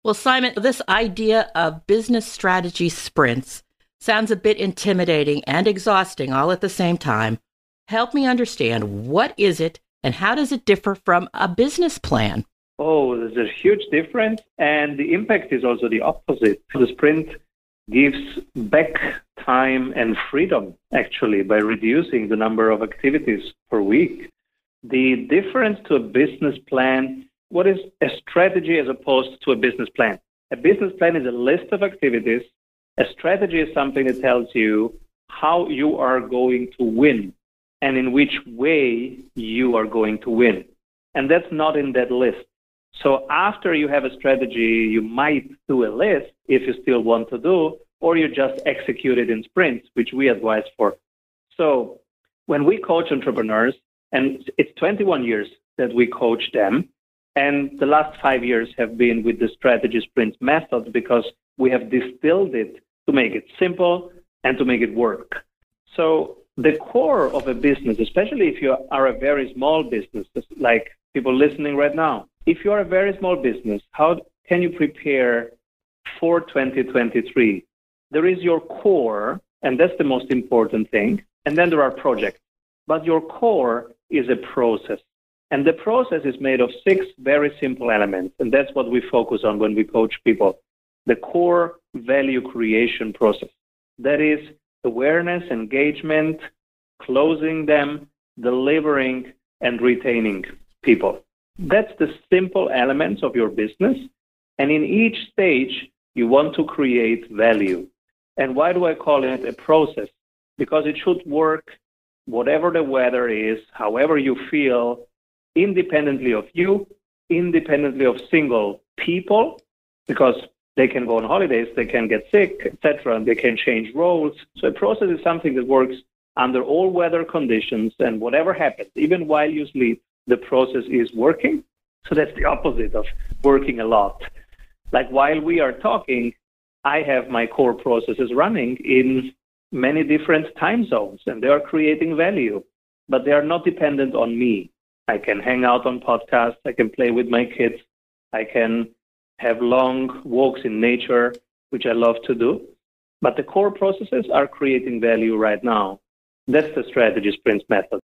Well, Simon, this idea of business strategy sprints sounds a bit intimidating and exhausting all at the same time. Help me understand, what is it and how does it differ from a business plan? Oh, there's a huge difference, and the impact is also the opposite. The sprint gives back time and freedom, actually, by reducing the number of activities per week. The difference to a business plan, what is a strategy as opposed to a business plan? A business plan is a list of activities. A strategy is something that tells you how you are going to win and in which way you are going to win. And that's not in that list. So after you have a strategy, you might do a list if you still want to do, or you just execute it in sprints, which we advise for. So when we coach entrepreneurs, and it's 21 years that we coach them, and the last 5 years have been with the strategy sprint method because we have distilled it to make it simple and to make it work. So the core of a business, especially if you are a very small business, like people listening right now, if you are a very small business, how can you prepare for 2023? There is your core, and that's the most important thing. And then there are projects. But your core is a process. And the process is made of 6 very simple elements. And that's what we focus on when we coach people. The core value creation process. That is awareness, engagement, closing them, delivering, and retaining people. That's the simple elements of your business. And in each stage, you want to create value. And why do I call it a process? Because it should work whatever the weather is, however you feel, independently of you, independently of single people, because they can go on holidays, they can get sick, etc., and they can change roles. So a process is something that works under all weather conditions, and whatever happens, even while you sleep, the process is working. So that's the opposite of working a lot. Like while we are talking, I have my core processes running in many different time zones, and they are creating value, but they are not dependent on me. I can hang out on podcasts, I can play with my kids, I can have long walks in nature, which I love to do, but the core processes are creating value right now. That's the strategy sprints method.